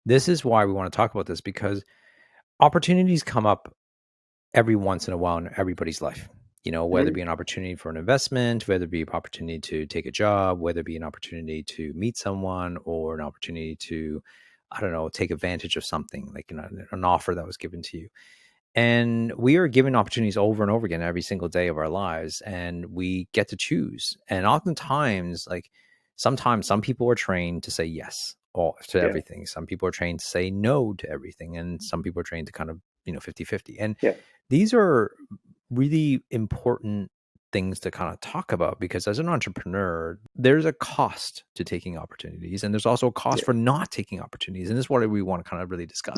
this is why we want to talk about this, because opportunities come up every once in a while in everybody's life. Whether it be an opportunity for an investment, whether it be an opportunity to take a job, whether it be an opportunity to meet someone, or an opportunity to, I don't know, take advantage of something like an offer that was given to you. And we are given opportunities over and over again every single day of our lives, and we get to choose. And oftentimes, like sometimes some people are trained to say yes to everything. Some people are trained to say no to everything. And some people are trained to kind of, 50-50. And these are really important things to kind of talk about, because as an entrepreneur, there's a cost to taking opportunities, and there's also a cost for not taking opportunities. And this is what we want to kind of really discuss.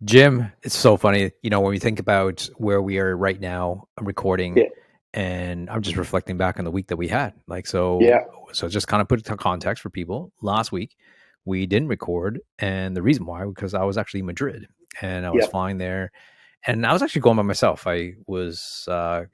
Jim, it's so funny, when we think about where we are right now recording, and I'm just reflecting back on the week that we had. So just kind of put it to context for people. Last week, we didn't record, and the reason why, because I was actually in Madrid, and I was flying there, and I was actually going by myself. I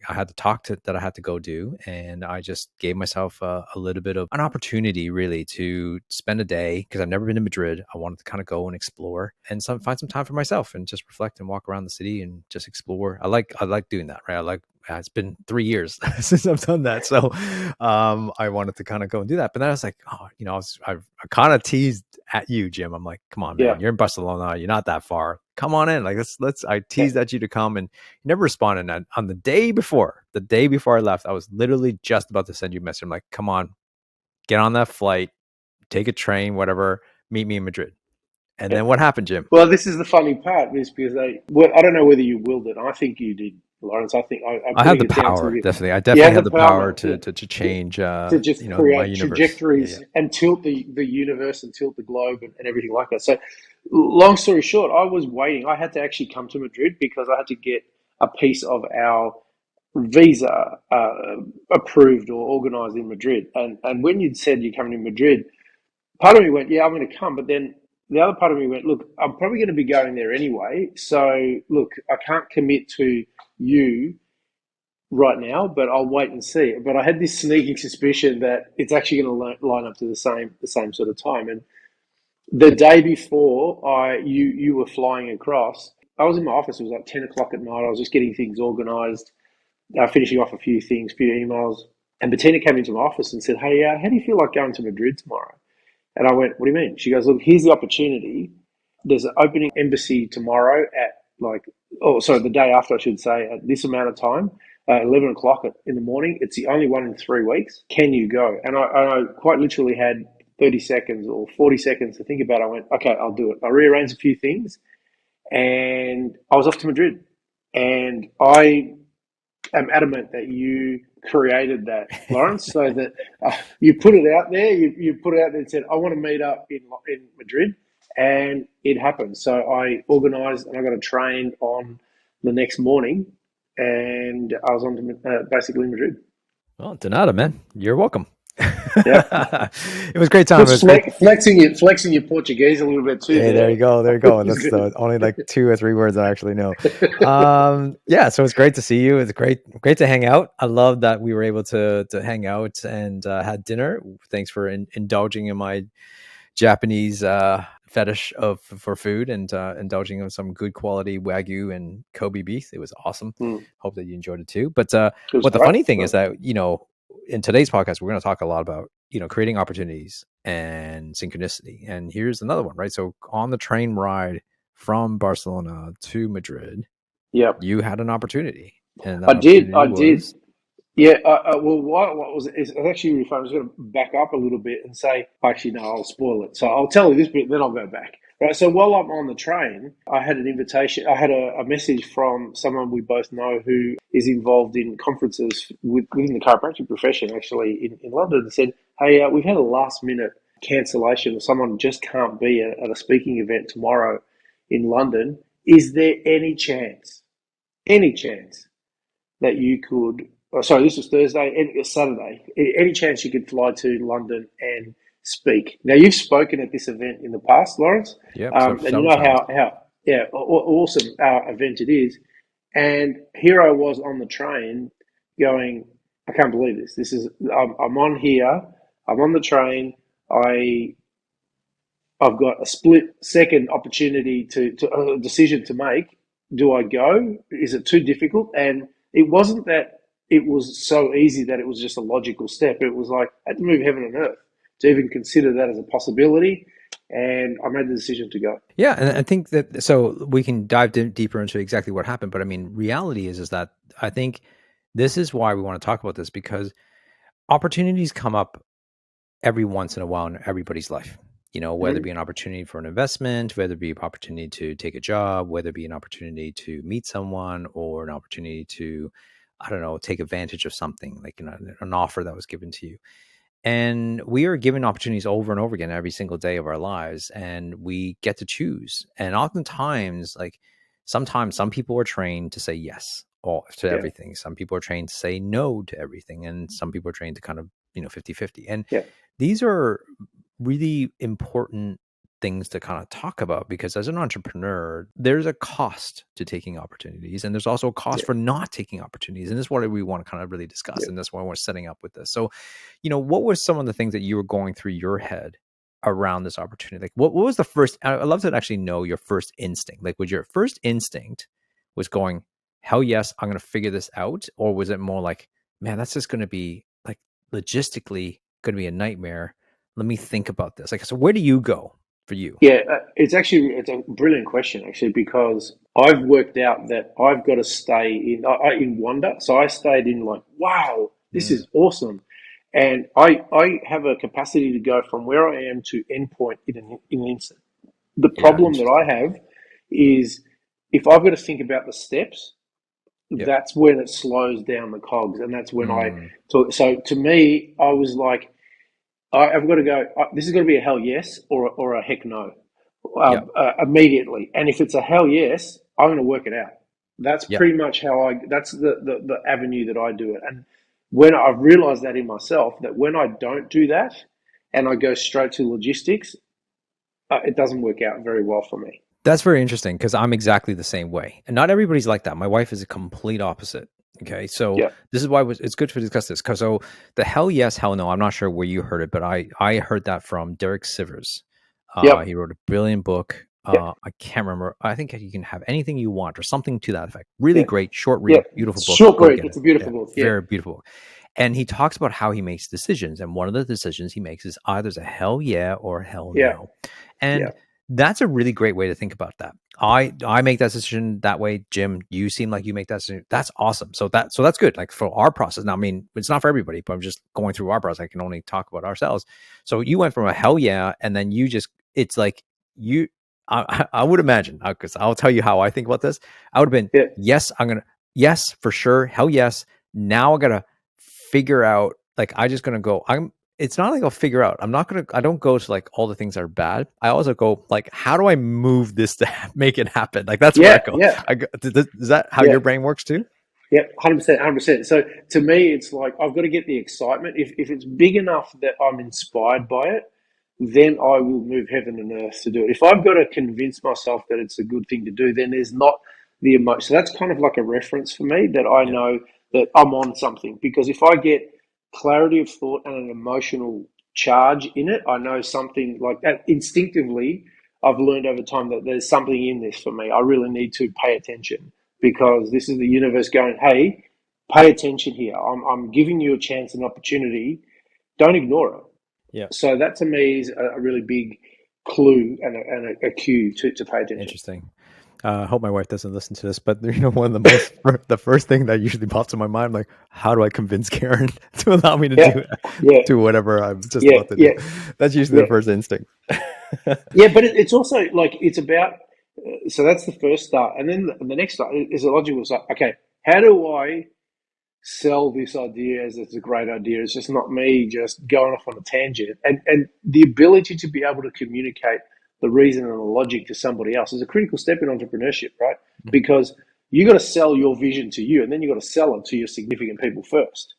had to talk that I had to go do, and I just gave myself a little bit of an opportunity, really, to spend a day, because I've never been to Madrid. I wanted to kind of go and explore and find some time for myself and just reflect and walk around the city and just explore. I like doing that, right? It's been 3 years since I've done that. So I wanted to kind of go and do that. But then I was like, I kind of teased at you, Jim. I'm like, come on, man, you're in Barcelona. You're not that far. Come on in. Like, I teased at you to come, and you never responded. And on the day before I left, I was literally just about to send you a message. I'm like, come on, get on that flight, take a train, whatever, meet me in Madrid. And then what happened, Jim? Well, this is the funny part, is because I don't know whether you willed it. I think you did, Lawrence. I think I have the power, definitely. I definitely have the power to change, to just create trajectories and tilt the universe and tilt the globe and everything like that. So, long story short, I was waiting. I had to actually come to Madrid because I had to get a piece of our visa approved or organised in Madrid. And when you'd said you're coming to Madrid, part of me went, yeah, I'm going to come. But then the other part of me went, look, I'm probably going to be going there anyway. So, look, I can't commit to you right now, but I'll wait and see. But I had this sneaking suspicion that it's actually going to line up to the same sort of time. And the day before you were flying across, I was in my office. It was like 10 o'clock at night. I was just getting things organised, finishing off a few things, few emails. And Bettina came into my office and said, hey, how do you feel like going to Madrid tomorrow? And I went, what do you mean? She goes, look, here's the opportunity. There's an opening embassy tomorrow at the day after, I should say, at this amount of time, 11 o'clock in the morning. It's the only one in 3 weeks. Can you go? And I quite literally had 30 seconds or 40 seconds to think about it. I went, okay, I'll do it. I rearranged a few things, and I was off to Madrid. And I am adamant that you created that, Lawrence, so that you put it out there. You put it out there and said, I want to meet up in Madrid, and it happened. So I organised, and I got a train on the next morning, and I was on to basically Madrid. Well, de nada, man. You're welcome. It was a great time. Flexing your Portuguese a little bit too. Hey, there you go. That's only like 2 or 3 words I actually know. So it's great to see you. It's great to hang out. I love that we were able to hang out and had dinner. Thanks for indulging in my Japanese fetish for food, and indulging in some good quality Wagyu and Kobe beef. It was awesome. Hope that you enjoyed it too. But what the funny thing is that, in today's podcast, we're going to talk a lot about, creating opportunities and synchronicity. And here's another one, right? So on the train ride from Barcelona to Madrid, you had an opportunity. And I did. Yeah. Well, what was it? It's actually really fun. I was going to back up a little bit and say, actually, no, I'll spoil it. So I'll tell you this bit, then I'll go back. Right. So while I'm on the train, I had an invitation. I had a message from someone we both know who is involved in conferences within the chiropractic profession, actually in London, and said, hey, we've had a last minute cancellation, or someone just can't be at a speaking event tomorrow in London. Is there any chance that you could, this was Thursday, Saturday, any chance you could fly to London and speak? Now, you've spoken at this event in the past, Lawrence. Yeah. And you know awesome event it is. And here I was on the train going, I can't believe this. I'm on here, I'm on the train, I've got a split second opportunity to a decision to make. Do I go? Is it too difficult? And it wasn't that it was so easy that it was just a logical step. It was like I had to move heaven and earth to even consider that as a possibility. And I made the decision to go. Yeah, and I think that, so we can dive deeper into exactly what happened. But I mean, reality is that I think this is why we want to talk about this, because opportunities come up every once in a while in everybody's life. You know, whether it be an opportunity for an investment, whether it be an opportunity to take a job, whether it be an opportunity to meet someone, or an opportunity to, I don't know, take advantage of something, like an offer that was given to you. And we are given opportunities over and over again every single day of our lives, and we get to choose. And oftentimes, like, sometimes some people are trained to say yes to everything. Some people are trained to say no to everything. And some people are trained to kind of, 50-50. And these are really important things to kind of talk about, because as an entrepreneur, there's a cost to taking opportunities, and there's also a cost for not taking opportunities. And this is what we want to kind of really discuss. And that's why we're setting up with this. So, what were some of the things that you were going through your head around this opportunity? Like, what was the first, I'd love to actually know your first instinct. Like, was your first instinct was going, hell yes, I'm going to figure this out? Or was it more like, man, that's just going to be like logistically going to be a nightmare. Let me think about this. Like, so where do you go for you? Yeah, it's a brilliant question, actually, because I've worked out that I've got to stay in wonder. So I stayed in like, wow, this is awesome. And I have a capacity to go from where I am to endpoint in an instant. The problem that I have is if I've got to think about the steps, that's when it slows down the cogs. And that's when I talk. So to me, I was like, I've got to go, this is going to be a hell yes or a heck no immediately. And if it's a hell yes, I'm going to work it out. That's pretty much that's the avenue that I do it. And when I've realized that in myself, that when I don't do that and I go straight to logistics, it doesn't work out very well for me. That's very interesting, because I'm exactly the same way. And not everybody's like that. My wife is a complete opposite. Okay. So this is why it's good to discuss this. So the hell yes, hell no, I'm not sure where you heard it, but I heard that from Derek Sivers. He wrote a brilliant book. I can't remember. I think you can have anything you want, or something to that effect. Really great, short read, beautiful book. Short read. It's a beautiful book. Very beautiful. And he talks about how he makes decisions. And one of the decisions he makes is either a hell yeah or hell no. And that's a really great way to think about that. I make that decision that way. Jim, you seem like you make that decision. That's awesome. So that's good. Like, for our process. Now, I mean, it's not for everybody, but I'm just going through our process. I can only talk about ourselves. So you went from a hell yeah, and then it's like I would imagine, because I'll tell you how I think about this. I would have been, yes, for sure. Hell yes. Now I got to figure out, like, I just going to go, it's not like I'll figure out. I don't go to like all the things that are bad. I also go like, how do I move this to make it happen? Like, that's where I go. Is that how your brain works too? Yeah, 100%, 100%. So to me, it's like, I've got to get the excitement. If it's big enough that I'm inspired by it, then I will move heaven and earth to do it. If I've got to convince myself that it's a good thing to do, then there's not the emotion. So that's kind of like a reference for me, that I know that I'm on something. Because if I get clarity of thought and an emotional charge in it, I know something like that. Instinctively, I've learned over time that there's something in this for me. I really need to pay attention, because this is the universe going, hey, pay attention here. I'm giving you a chance, an opportunity. Don't ignore it. Yeah. So that to me is a really big clue and a cue to pay attention. Interesting. I hope my wife doesn't listen to this, but one of the the first thing that usually pops in my mind, like, how do I convince Karen to allow me to do whatever I'm just about to do? That's usually the first instinct. But it's also like, it's about, so that's the first start. And then the next start is a logical start. Okay, how do I sell this idea as it's a great idea? It's just not me just going off on a tangent. And the ability to be able to communicate the reason and the logic to somebody else is a critical step in entrepreneurship, right? Because you got to sell your vision to you, and then you got to sell it to your significant people first.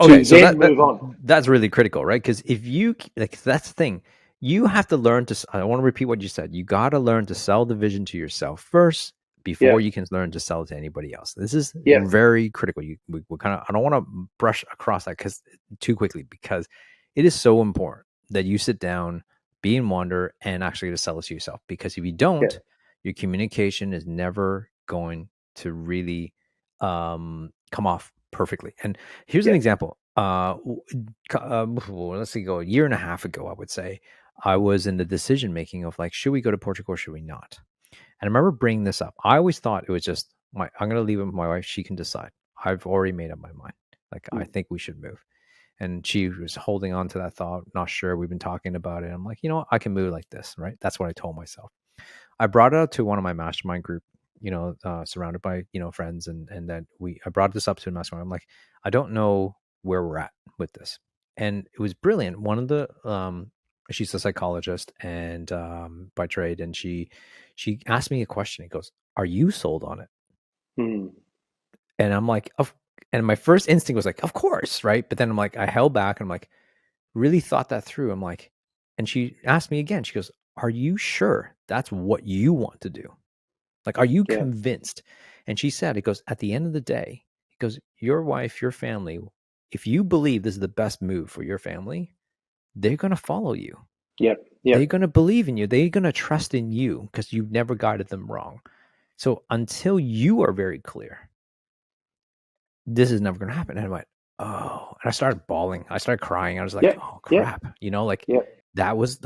Okay, so move on. That's really critical, right? Because if you, like, that's the thing. you have to learn to, I want to repeat what you said. You got to learn to sell the vision to yourself first before you can learn to sell it to anybody else. This is very critical. We kind of, I don't want to brush across that too quickly, because it is so important that you sit down, be in wonder, and actually to sell it to yourself. Because if you don't, your communication is never going to really come off perfectly. And here's an example. Let's see, a year and a half ago, I would say, I was in the decision making of like, should we go to Portugal or should we not? And I remember bringing this up. I always thought it was just I'm going to leave it with my wife. She can decide. I've already made up my mind. Like, I think we should move. And she was holding on to that thought, not sure. We've been talking about it. I'm like, you know what? I can move like this, right? That's what I told myself. I brought it up to one of my mastermind group, surrounded by, friends. And then I brought this up to the mastermind. I'm like, I don't know where we're at with this. And it was brilliant. One of the, she's a psychologist and by trade. And she asked me a question. He goes, are you sold on it? And I'm like, and my first instinct was like, of course, right? But then I'm like, I held back and I'm like, really thought that through. I'm like, and she asked me again, she goes, are you sure that's what you want to do? Like, are you convinced? And she said, it goes, at the end of the day, it goes, your wife, your family, if you believe this is the best move for your family, they're going to follow you. They're going to believe in you. They're going to trust in you because you've never guided them wrong. So until you are very clear, this is never going to happen. And I went, oh, and I started bawling. I started crying. I was like, oh crap. That was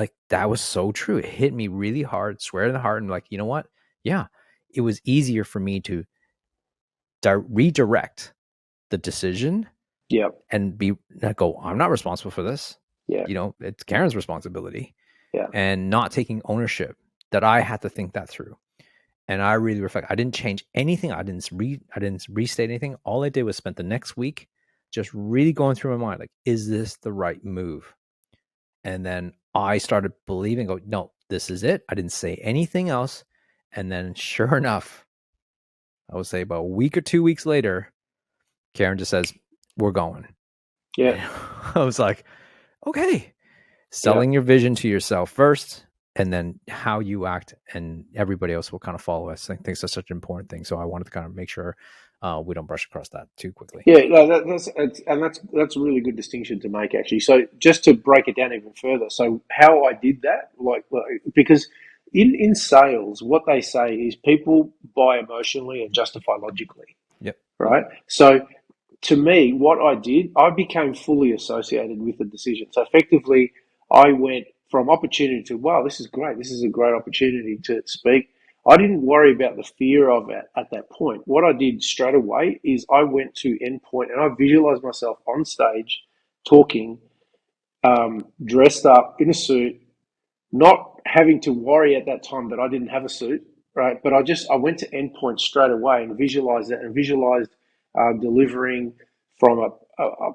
so true. It hit me really hard, swear in the heart. And like, you know what? Yeah. It was easier for me to redirect the decision and go, I'm not responsible for this. It's Karen's responsibility and not taking ownership, that I had to think that through. And I really reflect. I didn't change anything. I didn't restate anything. All I did was spent the next week just really going through my mind, like, is this the right move? And then I started believing, no, this is it. I didn't say anything else. And then sure enough, I would say about a week or 2 weeks later, Karen just says, we're going. And I was like, okay, selling your vision to yourself first, and then how you act, and everybody else will kind of follow us. I think that's such an important thing. So I wanted to kind of make sure we don't brush across that too quickly. That's a really good distinction to make, actually. So just to break it down even further, so how I did that, because in sales, what they say is people buy emotionally and justify logically. Yep. Right. So to me, what I did, I became fully associated with the decision. So effectively, I went from opportunity to, wow, this is great. This is a great opportunity to speak. I didn't worry about the fear of it at that point. What I did straight away is I went to endpoint and I visualized myself on stage talking, dressed up in a suit, not having to worry at that time that I didn't have a suit, right? But I went to endpoint straight away and visualized that and visualized delivering from a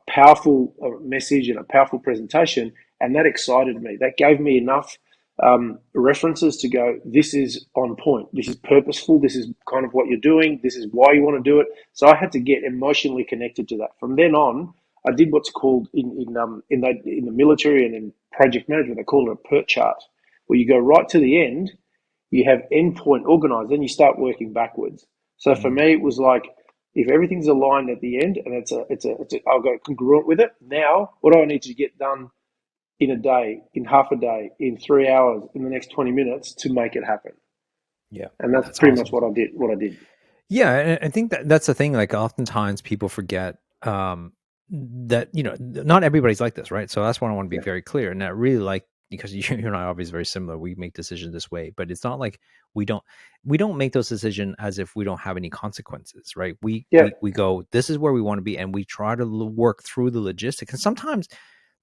powerful message and a powerful presentation. And that excited me. That gave me enough references to go, this is on point. This is purposeful. This is kind of what you're doing. This is why you want to do it. So I had to get emotionally connected to that. From then on, I did what's called in the military and in project management, they call it a PERT chart, where you go right to the end, you have endpoint organized, then you start working backwards. So for me, it was like, if everything's aligned at the end and I'll go congruent with it. Now, what do I need to get done in a day, in half a day, in 3 hours, in the next 20 minutes to make it happen? Yeah. And that's pretty much what I did. Yeah. And I think that's the thing. Like, oftentimes people forget that, not everybody's like this, right? So that's what I want to be very clear. And I really like, because you and I are obviously very similar. We make decisions this way, but it's not like we don't make those decisions as if we don't have any consequences, right? We go, this is where we want to be, and we try to work through the logistics. And sometimes,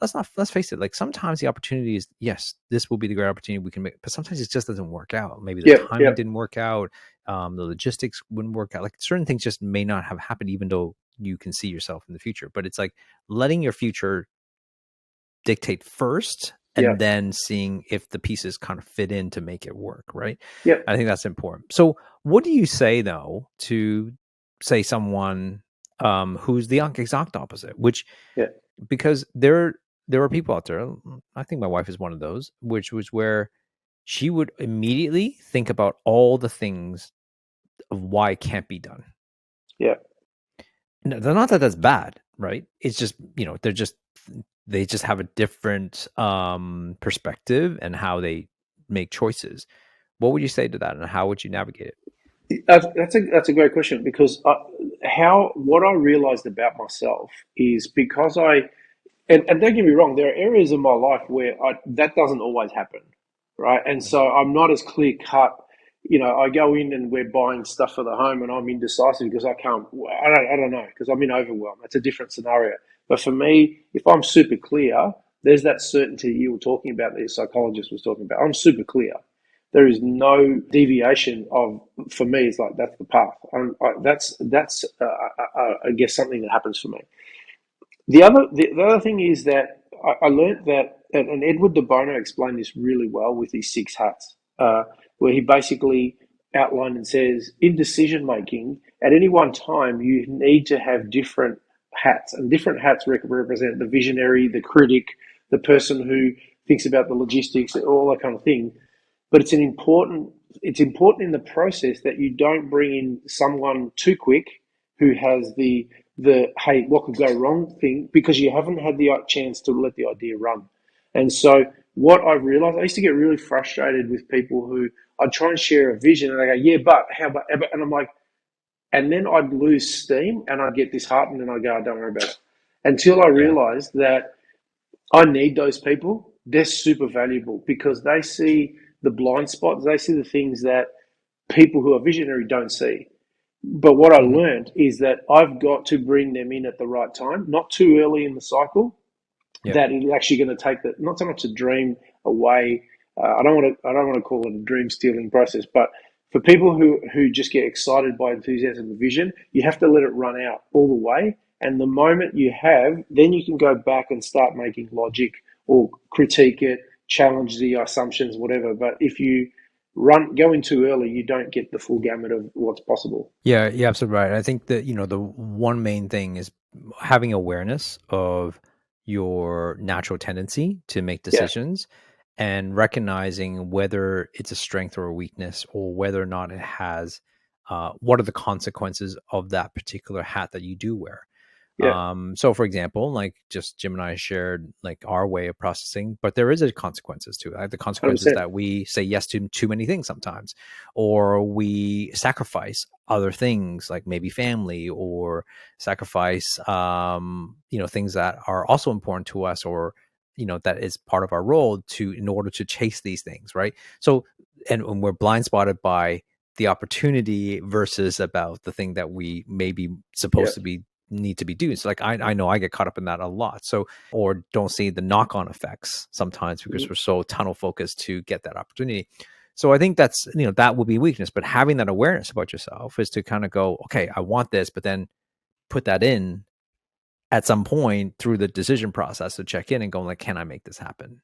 let's face it, like, sometimes the opportunity is, yes, this will be the great opportunity we can make, but sometimes it just doesn't work out. Maybe the timing didn't work out, the logistics wouldn't work out. Like, certain things just may not have happened, even though you can see yourself in the future. But it's like letting your future dictate first, and then seeing if the pieces kind of fit in to make it work, right? I think that's important. So what do you say, though, to say someone who's the exact opposite, which because there are people out there, I think my wife is one of those, which was where she would immediately think about all the things of why it can't be done. Yeah. No, not that that's bad, right? It's just, they just have a different perspective and how they make choices. What would you say to that, and how would you navigate it? That's a great question, because what I realized about myself is, because and don't get me wrong, there are areas in my life where that doesn't always happen, right? And so I'm not as clear cut. I go in and we're buying stuff for the home, and I'm indecisive because I can't. I don't know, because I'm in overwhelm. That's a different scenario. But for me, if I'm super clear, there's that certainty you were talking about, that your psychologist was talking about. I'm super clear. There is no deviation of. For me, it's like that's the path. I guess something that happens for me. The other thing is that I learned that, and Edward de Bono explained this really well with his six hats, where he basically outlined and says, in decision making, at any one time, you need to have different hats, and different hats represent the visionary, the critic, the person who thinks about the logistics, all that kind of thing. But it's important in the process that you don't bring in someone too quick who has the hey, what could go wrong thing, because you haven't had the chance to let the idea run. And so what I've realized, I used to get really frustrated with people who I'd try and share a vision and they go, yeah, but how about, and I'm like, and then I'd lose steam and I'd get disheartened and I'd go, oh, don't worry about it. Until I realized that I need those people. They're super valuable because they see the blind spots, they see the things that people who are visionary don't see. But what I learned is that I've got to bring them in at the right time, not too early in the cycle. Yeah. That is actually going to take not so much a dream away. I don't want to call it a dream stealing process, but for people who just get excited by enthusiasm and vision, you have to let it run out all the way. And the moment you have, then you can go back and start making logic or critique it, challenge the assumptions, whatever. But if you go in too early, you don't get the full gamut of what's possible. Yeah, you're absolutely right. I think that, the one main thing is having awareness of your natural tendency to make decisions, and recognizing whether it's a strength or a weakness, or whether or not it has, what are the consequences of that particular hat that you do wear. So for example, like just Jim and I shared like our way of processing, but there is a consequences to it. The consequences 100%. that we say yes to too many things sometimes, or we sacrifice other things like maybe family, or sacrifice, things that are also important to us, or, that is part of our role in order to chase these things. Right. So, and when we're blind spotted by the opportunity versus about the thing that we may be supposed to be need to be doing. So like I know I get caught up in that a lot. So, or don't see the knock-on effects sometimes because we're so tunnel focused to get that opportunity. So I think that's, that would be weakness, but having that awareness about yourself is to kind of go, okay, I want this, but then put that in at some point through the decision process to check in and go like, can I make this happen?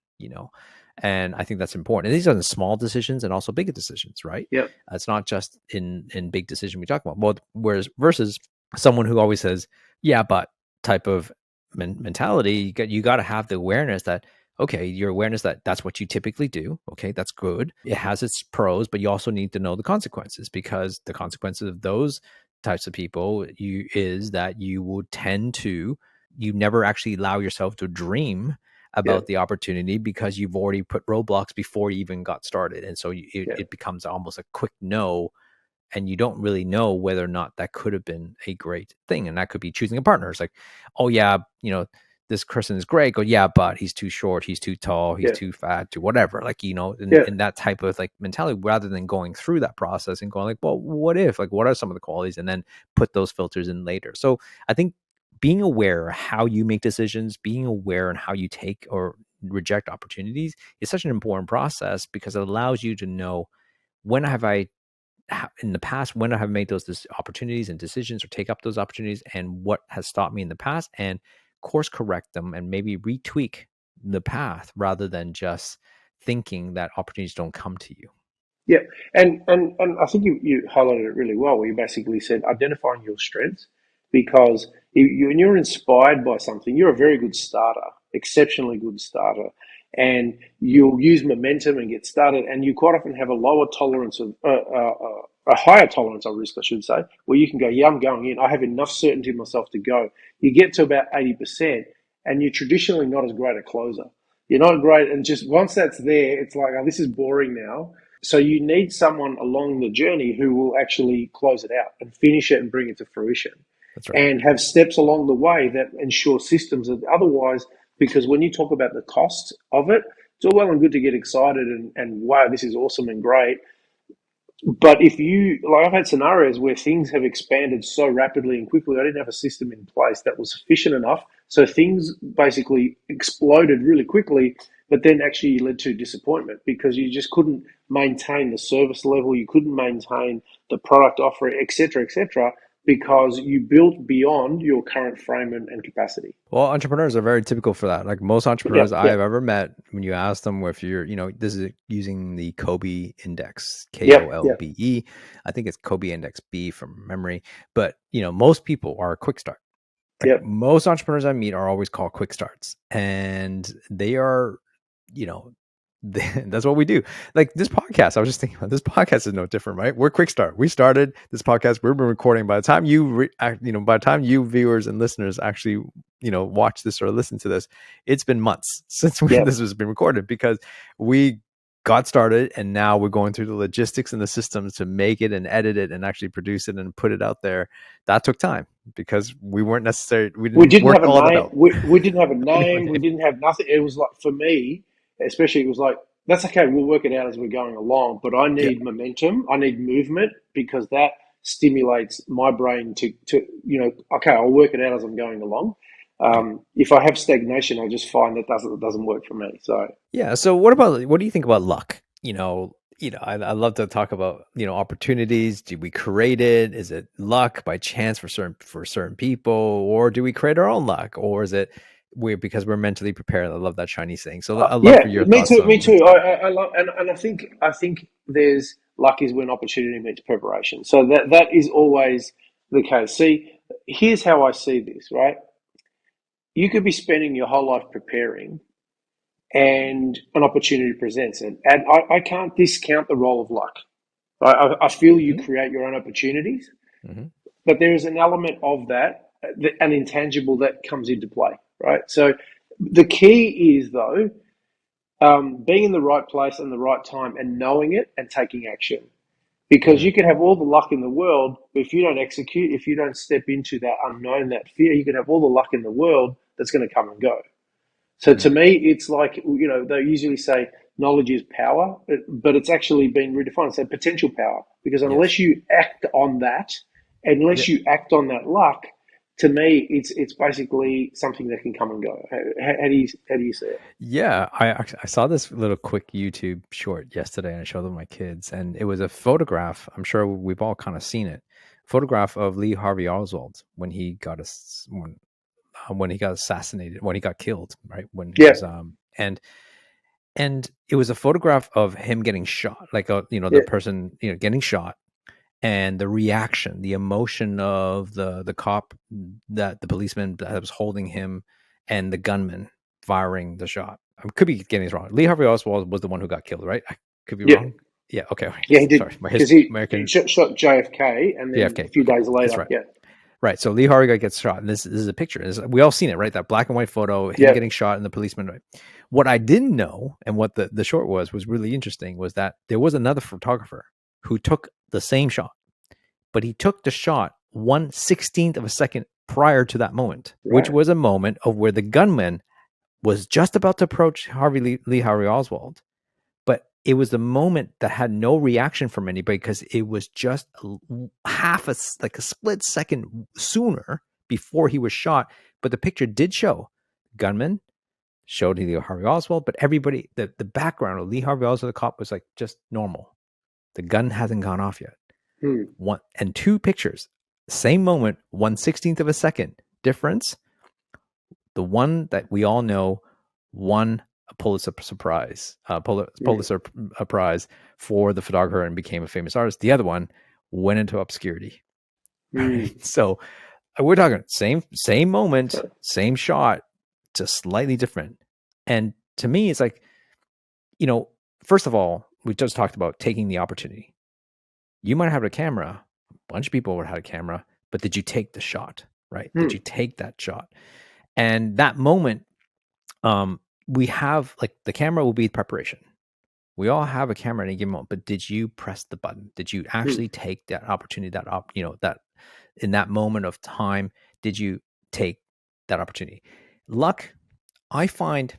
And I think that's important. And these are the small decisions and also big decisions, right? Yeah. It's not just in big decision we talk about. Well, versus someone who always says, yeah, but type of mentality, you got to have the awareness that, okay, your awareness that that's what you typically do. Okay, that's good. It has its pros, but you also need to know the consequences, because the consequences of those types of people is that you would tend to, you never actually allow yourself to dream about the opportunity because you've already put roadblocks before you even got started. And so it becomes almost a quick no, and you don't really know whether or not that could have been a great thing. And that could be choosing a partner. It's like, oh yeah, this person is great. Go, yeah, but he's too short, he's too tall, he's too fat, to whatever. Like, and that type of like mentality, rather than going through that process and going like, well, what if, like, what are some of the qualities, and then put those filters in later. So I think being aware how you make decisions, being aware and how you take or reject opportunities is such an important process, because it allows you to know, when have I in the past, when I have made those opportunities and decisions, or take up those opportunities, and what has stopped me in the past, and course correct them and maybe retweak the path, rather than just thinking that opportunities don't come to you. Yeah, and I think you highlighted it really well, where you basically said identifying your strengths, because when you're inspired by something, you're a very good starter. exceptionally good starter, and you'll use momentum and get started, and you quite often have a lower tolerance of a higher tolerance of risk, I should say, where you can go, yeah, I'm going in. I have enough certainty in myself to go. You get to about 80%, and you're traditionally not as great a closer. You're not great, and just once that's there, it's like, oh, this is boring now. So you need someone along the journey who will actually close it out and finish it and bring it to fruition. That's right. And have steps along the way that ensure systems. Otherwise, because when you talk about the cost of it, it's all well and good to get excited and wow, this is awesome and great. But if you, like, I've had scenarios where things have expanded so rapidly and quickly, I didn't have a system in place that was sufficient enough. So things basically exploded really quickly, but then actually led to disappointment because you just couldn't maintain the service level, you couldn't maintain the product offering, et cetera, because you built beyond your current frame and capacity. Well, entrepreneurs are very typical for that. Like most entrepreneurs I have ever met, when you ask them if you're, this is using the Kobe index, KOLBE. I think it's Kobe index B from memory. But, most people are a quick start. Most entrepreneurs I meet are always called quick starts. And they are, that's what we do. Like this podcast, I was just thinking about this podcast is no different, right? We're quick start. We started this podcast. We've been recording. By the time by the time you viewers and listeners actually, watch this or listen to this, it's been months since this has been recorded because we got started and now we're going through the logistics and the systems to make it and edit it and actually produce it and put it out there. That took time because we weren't necessarily, we didn't have a name. We didn't have a name. We didn't have nothing. It was like, for me, especially, it was like, that's okay, we'll work it out as we're going along, but I need momentum, I need movement, because that stimulates my brain to okay, I'll work it out as I'm going along. If I have stagnation, I just find that doesn't work for me. So so what do you think about luck? I love to talk about opportunities. Do we create it? Is it luck by chance for certain people, or do we create our own luck, or is it because we're mentally prepared? I love that Chinese thing. So I love for your thoughts. Me too. I love, and I think there's luck is when opportunity meets preparation. So that is always the case. See, here's how I see this, right? You could be spending your whole life preparing and an opportunity presents it. And I can't discount the role of luck. I feel you create your own opportunities, but there is an element of that, an intangible that comes into play. Right. So the key is, though, being in the right place and the right time and knowing it and taking action, because you can have all the luck in the world, but if you don't execute, if you don't step into that unknown, that fear, you can have all the luck in the world that's going to come and go. So to me, it's like, they usually say knowledge is power, but it's actually been redefined. So potential power, because unless you act on that, unless you act on that luck, to me, it's basically something that can come and go. How do you see it? Yeah, I saw this little quick YouTube short yesterday, and I showed them to my kids, and it was a photograph. I'm sure we've all kind of seen it. Photograph of Lee Harvey Oswald when he got assassinated, when he got killed, right? When he was and it was a photograph of him getting shot, like the person getting shot. And the reaction, the emotion of the cop, that the policeman that was holding him, and the gunman firing the shot. I could be getting this wrong. Lee Harvey Oswald was the one who got killed, right? I could be wrong. Yeah. Okay. Yeah, he did. Because he shot JFK, and then a few days later. That's right. Right. So Lee Harvey gets shot, and this is a picture. We all seen it, right? That black and white photo, him getting shot, and the policeman. Right. What I didn't know, and what the short was really interesting, was that there was another photographer who took the same shot, but he took the shot 1/16 of a second prior to that moment, which was a moment of where the gunman was just about to approach Lee Harvey Oswald, but it was the moment that had no reaction from anybody because it was just a split second sooner before he was shot. But the picture did show gunman, showed Lee Harvey Oswald, but everybody, the background of Lee Harvey Oswald, the cop, was like just normal. The gun hasn't gone off yet. One and two pictures, same moment, 1/16 of a second difference. The one that we all know won a Pulitzer Prize for the photographer and became a famous artist. The other one went into obscurity. So we're talking same moment, same shot, just slightly different. And to me, it's like, first of all, we just talked about taking the opportunity. You might have a camera, a bunch of people would have had a camera, but did you take the shot, right? Did you take that shot? And that moment, we have, like, the camera will be preparation. We all have a camera at any given moment, but did you press the button? Did you actually take that opportunity, that in that moment of time, did you take that opportunity? Luck, I find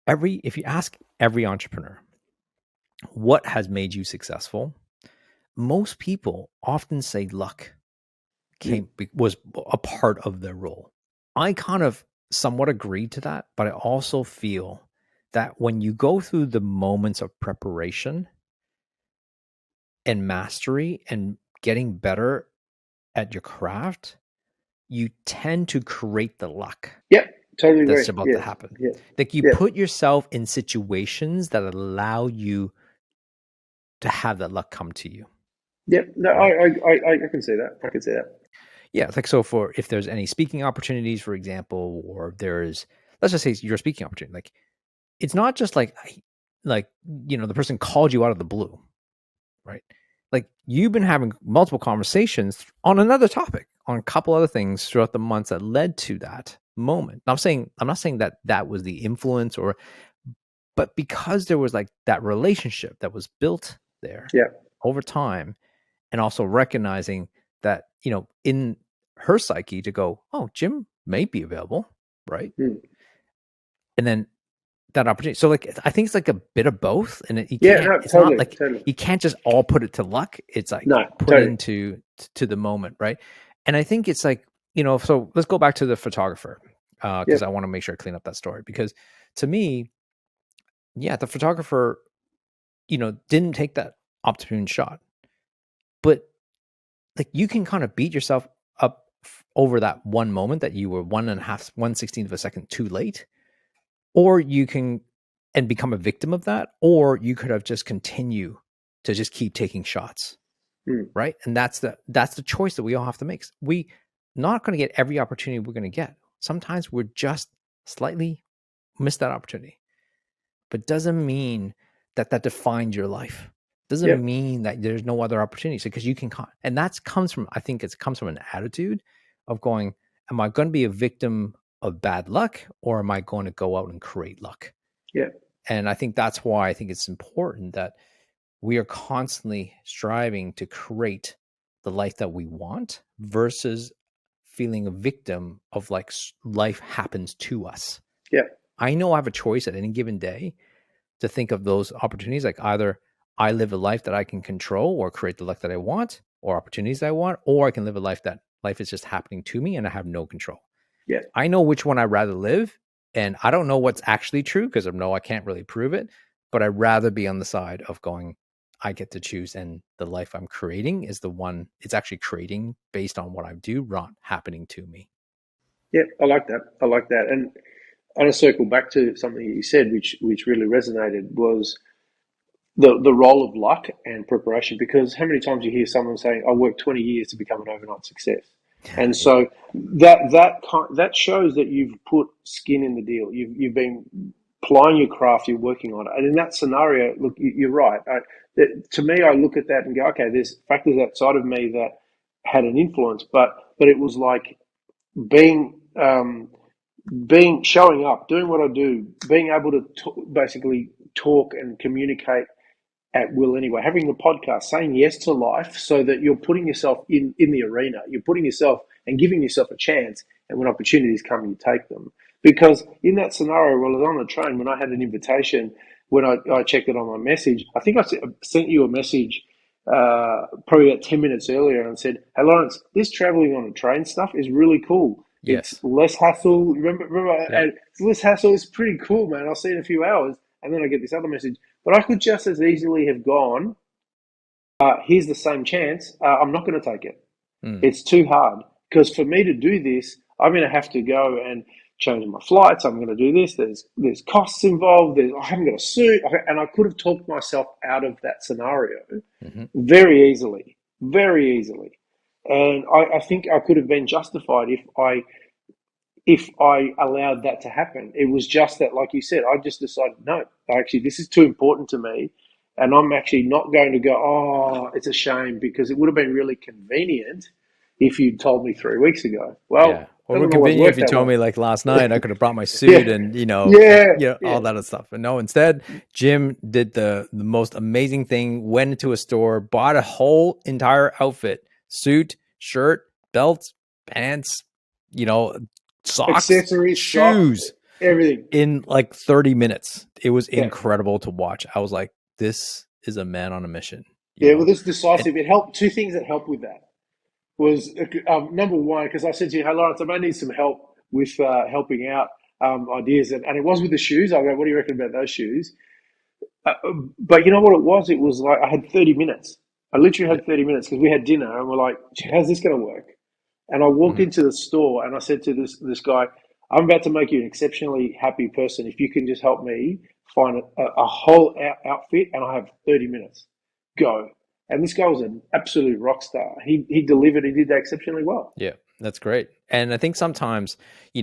if you ask every entrepreneur, what has made you successful? Most people often say luck was a part of their role. I kind of somewhat agree to that, but I also feel that when you go through the moments of preparation and mastery and getting better at your craft, you tend to create the luck. Yep, totally agree. That's about to happen. Yeah. Like, you put yourself in situations that allow you to have that luck come to you. Yep. No, right? I can see that. I can see that. Yeah, like, so if there's any speaking opportunities, for example, or let's just say your speaking opportunity, like, it's not just like the person called you out of the blue, right? Like, you've been having multiple conversations on another topic, on a couple other things throughout the months that led to that moment. I'm not saying that was the influence, but because there was, like, that relationship that was built there over time, and also recognizing that, in her psyche, to go, oh, Jim may be available, right? And then that opportunity. So, like, I think it's like a bit of both, and it's not like you can't just all put it to luck. It's like put into to the moment, right? And I think it's like, so let's go back to the photographer, because I want to make sure I clean up that story, because to me, the photographer, didn't take that opportune shot, but, like, you can kind of beat yourself up over that one moment that you were 1/16 of a second too late, or you can and become a victim of that, or you could have just continue to just keep taking shots, right? And that's the choice that we all have to make. We not going to get every opportunity we're going to get. Sometimes we're just slightly miss that opportunity, but doesn't mean that defines your life. Doesn't mean that there's no other opportunities, because you can, and I think it comes from an attitude of going, am I going to be a victim of bad luck, or am I going to go out and create luck? And I think that's why I think it's important that we are constantly striving to create the life that we want, versus feeling a victim of, like, life happens to us. I know I have a choice at any given day to think of those opportunities, like, either I live a life that I can control or create the luck that I want, or opportunities that I want, or I can live a life that life is just happening to me and I have no control. I know which one I'd rather live, and I don't know what's actually true, because I can't really prove it, but I'd rather be on the side of going, I get to choose, and the life I'm creating is the one it's actually creating based on what I do, not happening to me. I like that. And I want to circle back to something you said, which really resonated, was the role of luck and preparation. Because how many times you hear someone saying, I worked 20 years to become an overnight success? And so that shows that you've put skin in the deal. You've been plying your craft, you're working on it. And in that scenario, look, you're right. To me, I look at that and go, okay, there's factors outside of me that had an influence, but it was like being showing up, doing what I do, being able to basically talk and communicate at will anyway, having the podcast, saying yes to life, so that you're putting yourself in the arena, you're putting yourself and giving yourself a chance, and when opportunities come, you take them. Because in that scenario, while I was on the train, when I had an invitation, when I checked it on my message, I think I sent you a message probably about 10 minutes earlier and said, hey, Laurence, this traveling on a train stuff is really cool. It's less hassle. Remember, it's less hassle. It's pretty cool, man. I'll see you in a few hours. And then I get this other message. But I could just as easily have gone, here's the same chance. I'm not going to take it. It's too hard. Because for me to do this, I'm going to have to go and change my flights. I'm going to do this. There's costs involved. I haven't got a suit. And I could have talked myself out of that scenario very easily. Very easily. And I think I could have been justified if I if I allowed that to happen. It was just that, like you said, I just decided, no, actually, this is too important to me. And I'm actually not going to go, oh, it's a shame, because it would have been really convenient if you'd told me 3 weeks ago. Well, Yeah. it Or doesn't always convenient if work you that told way. me like last night I could have brought my suit Yeah, and yeah, all yeah. that stuff. But no, instead, Jim did the most amazing thing, went into a store, bought a whole entire outfit, suit, shirt, belts, pants, socks, Accessories, socks, shoes everything. in like 30 minutes. It was Yeah. incredible to watch. I was like, this is a man on a mission, Yeah, well, this is And decisive. It helped. Two things that helped with that was number one, because I said to you, hey, Lawrence, I may need some help with helping out ideas. And it was with the shoes. I go, what do you reckon about those shoes? But you know what it was? It was like I had 30 minutes. I literally yeah, had 30 minutes because we had dinner and we're like, yeah. how's this going to work? And I walked Mhm. into the store and I said to this guy, I'm about to make you an exceptionally happy person if you can just help me find a whole outfit, and I have 30 minutes. Go. And this guy was an absolute rock star. He delivered. He did that exceptionally well. Yeah, that's great. And I think sometimes, we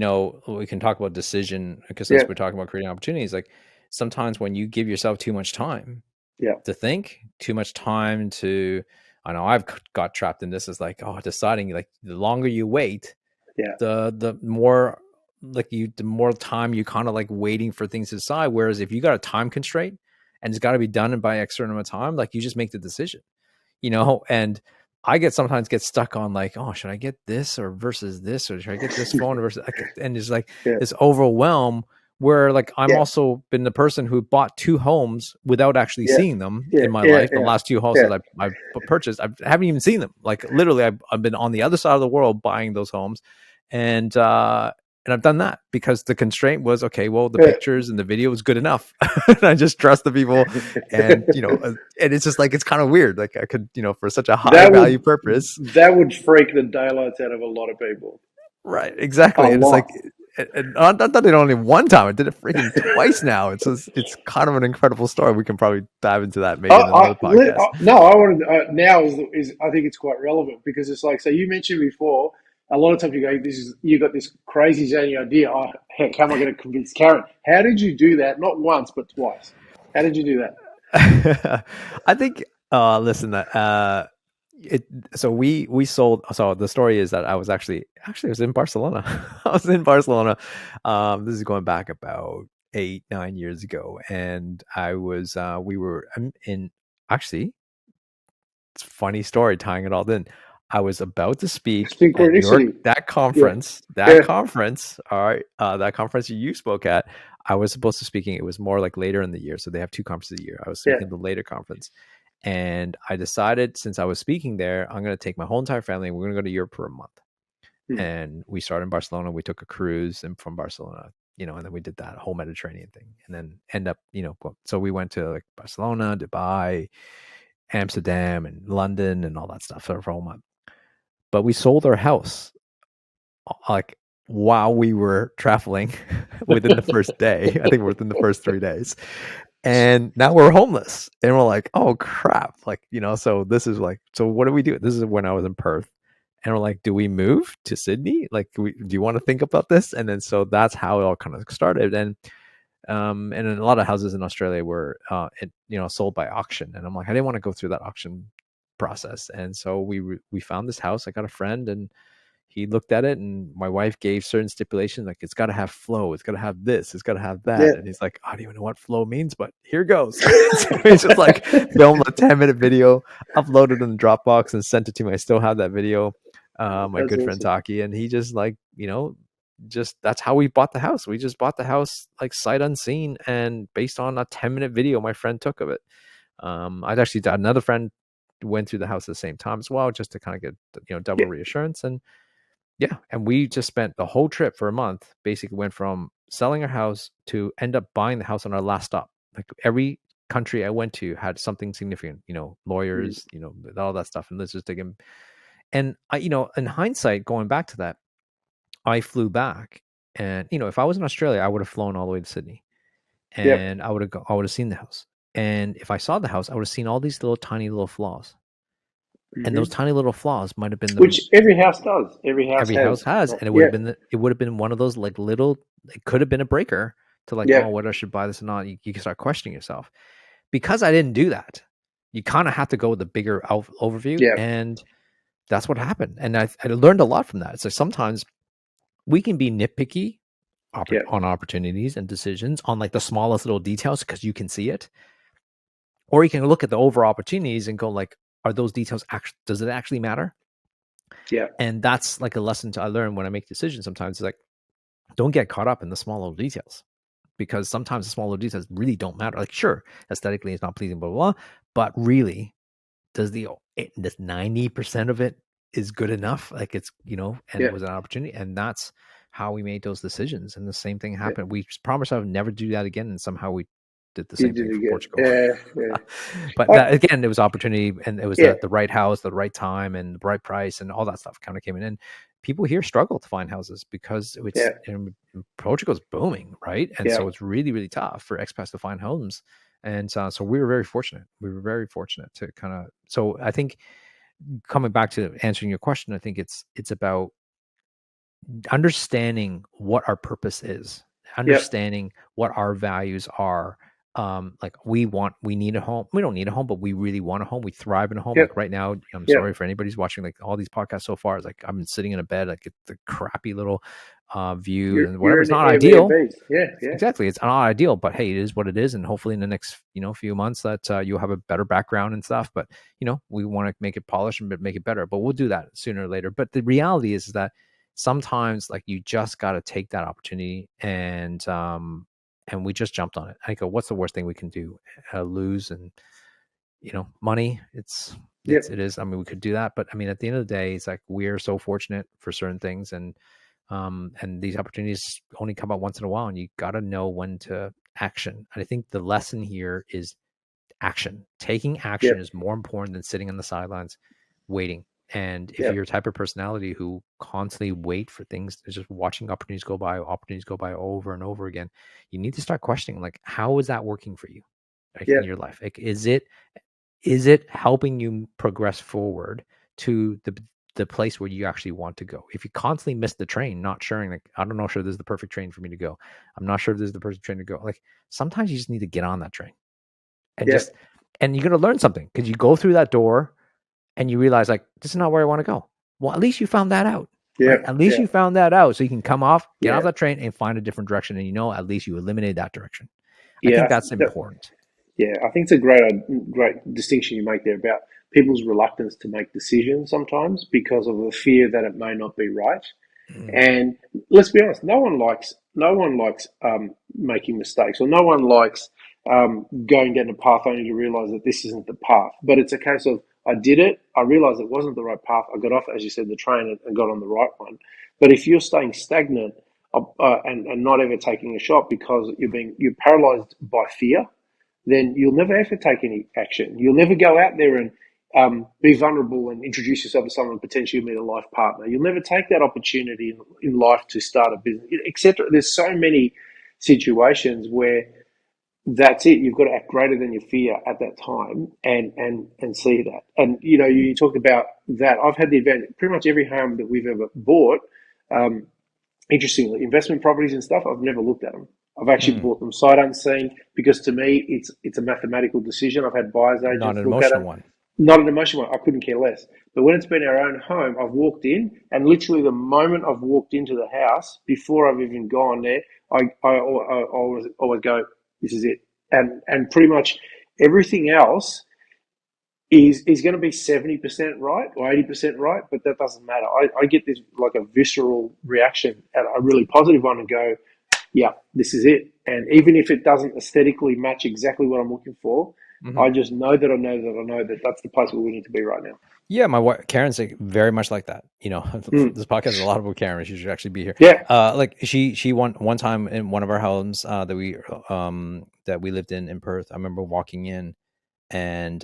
can talk about decision because Yeah, since we're talking about creating opportunities, like sometimes when you give yourself too much time yeah, to think, too much time to, I know I've got trapped in this, is like, deciding, like the longer you wait, yeah, the more the more time you kind of like waiting for things to decide. Whereas if you got a time constraint and it's got to be done by a certain amount of time, like you just make the decision. And I sometimes get stuck on like, oh, should I get this or versus this, or should I get this phone versus, and it's like yeah, this overwhelm where like I'm yeah, also been the person who bought 2 homes without actually yeah, seeing them yeah, in my yeah, life. The yeah, last 2 yeah. houses I've purchased, I haven't even seen them. Like literally, I've been on the other side of the world buying those homes, and I've done that because the constraint was, okay, well, the Yeah. pictures and the video was good enough. And I just trust the people, and and it's just like it's kind of weird. Like I could, for such a high that value would purpose, that would freak the daylights out of a lot of people. right? A Exactly, and it's like, lot. and I did it only one time. I did it freaking twice now. It's kind of an incredible story. We can probably dive into that maybe in another podcast. No, I wanted now is I think it's quite relevant because it's like, so you mentioned before. A lot of times you go, you got this crazy zany idea. Oh heck, how am I going to convince Karen? How did you do that? Not once, but twice. How did you do that? I think listen, it so we sold. So the story is that I was actually I was in Barcelona. I was in Barcelona. This is going back about 8-9 years ago, and I was we were in actually, it's a funny story tying it all in. I was about to speak at your Synchronicity. that Yeah, conference, yeah, all right, that conference you spoke at. I was supposed to speaking. It was more like later in the year, so they have 2 conferences a year. I was yeah. speaking at the later conference, and I decided, since I was speaking there, I'm going to take my whole entire family. And we're going to go to Europe for a month. Hmm. And we started in Barcelona. We took a cruise and from Barcelona, and then we did that whole Mediterranean thing, and then end up, so we went to like Barcelona, Dubai, Amsterdam, and London, and all that stuff for a whole month. But we sold our house like while we were traveling within the first day. I think within the first 3 days. And now we're homeless. And we're like, oh crap. Like, so this is like, so what do we do? This is when I was in Perth. And we're like, do we move to Sydney? Like, do you want to think about this? And then so that's how it all kind of started. And then a lot of houses in Australia were sold by auction. And I'm like, I didn't want to go through that auction process. And so we found this house. I got a friend, and he looked at it, and my wife gave certain stipulations, like it's got to have flow, it's got to have this, it's got to have that. Yeah. And he's like, I don't even know what flow means, but here goes. So he's just like filmed a 10-minute video, uploaded in the Dropbox, and sent it to me. I still have that video. My That's good friend awesome. Taki, and he just like, just that's how we bought the house. We just bought the house like sight unseen, and based on a 10-minute video my friend took of it. I'd actually done another friend went through the house at the same time as well, just to kind of get double Yeah. reassurance. And yeah, and we just spent the whole trip for a month, basically went from selling our house to end up buying the house on our last stop. Like every country I went to had something significant, Mm. lawyers, all that stuff. And let's just dig in. And I, in hindsight, going back to that, I flew back, and, if I was in Australia, I would have flown all the way to Sydney, Yep. and I would have seen the house. And if I saw the house, I would have seen all these little tiny little flaws. And those tiny little flaws might have been which every house does. Every house has, and it would have been one of those like little. It could have been a breaker to like, oh, whether I should buy this or not. You can start questioning yourself. Because I didn't do that, you kind of have to go with the bigger overview, and that's what happened. And I learned a lot from that. So sometimes we can be nitpicky on opportunities and decisions on like the smallest little details because you can see it, or you can look at the overall opportunities and go like, are those details actually, does it actually matter? Yeah. And that's like a lesson I learn when I make decisions. Sometimes it's like, don't get caught up in the small little details, because sometimes the small little details really don't matter. Like, sure, aesthetically it's not pleasing, blah, blah, blah, but really, does 90% of it is good enough? Like, it's, and it was an opportunity, and that's how we made those decisions. And the same thing happened. We promised I would never do that again, and somehow we did the same thing for Portugal. But that, again, it was opportunity, and it was the right house, the right time, and the right price, and all that stuff kind of came in. And people here struggle to find houses because Portugal's booming, right? And so it's really, really tough for expats to find homes. And so we were very fortunate. We were very fortunate to kind of. So I think, coming back to answering your question, I think it's about understanding what our purpose is, understanding what our values are. Like we need a home. We don't need a home, but we really want a home. We thrive in a home. Like right now, I'm sorry for anybody's watching like all these podcasts so far. It's like I've been sitting in a bed, like the crappy little view and whatever. It's not ideal. Exactly. It's not ideal, but hey, it is what it is. And hopefully in the next, few months that you'll have a better background and stuff. But, we want to make it polished and make it better, but we'll do that sooner or later. But the reality is that sometimes like you just got to take that opportunity, and we just jumped on it. I go, what's the worst thing we can do? Lose and, money. It is. I mean, we could do that, but I mean, at the end of the day, it's like we're so fortunate for certain things, and these opportunities only come out once in a while, and you got to know when to action. And I think the lesson here is action. Taking action is more important than sitting on the sidelines waiting. And if you're a type of personality who constantly wait for things, just watching opportunities go by over and over again, you need to start questioning, like, how is that working for you, like, in your life? Like, is it helping you progress forward to the place where you actually want to go? If you constantly miss the train, not sure, like, I don't know, sure, this is the perfect train for me to go. I'm not sure if this is the perfect train to go. Like, sometimes you just need to get on that train and and you're going to learn something, because you go through that door and you realize, like, this is not where I want to go. Well, at least you found that out. Right? At least you found that out, so you can come off, get off that train and find a different direction. And at least you eliminated that direction. I think that's important. I think it's a great distinction you make there about people's reluctance to make decisions sometimes because of a fear that it may not be right. And let's be honest, no one likes making mistakes, or no one likes going down a path only to realize that this isn't the path. But it's a case of, I did it, I realized it wasn't the right path, I got off, as you said, the train and got on the right one. But if you're staying stagnant and not ever taking a shot because you're paralyzed by fear, then you'll never ever take any action. You'll never go out there and be vulnerable and introduce yourself to someone, potentially meet a life partner. You'll never take that opportunity in life to start a business, etc. There's so many situations where that's it. You've got to act greater than your fear at that time and see that. And, you talked about that. I've had the advantage, pretty much every home that we've ever bought, interestingly, investment properties and stuff, I've never looked at them. I've actually bought them sight unseen, because to me, it's a mathematical decision. I've had buyers agents not an emotional one. Not an emotional one. I couldn't care less. But when it's been our own home, I've walked in, and literally the moment I've walked into the house, before I've even gone there, I always go, this is it. And pretty much everything else is going to be 70% right or 80% right, but that doesn't matter. I get this like a visceral reaction, and a really positive one, and go, yeah, this is it. And even if it doesn't aesthetically match exactly what I'm looking for, I just know that that's the place where we need to be right now. Yeah, my wife Karen's very much like that. This podcast is a lot about Karen. She should actually be here. Yeah. Like she one time in one of our homes that we lived in Perth. I remember walking in, and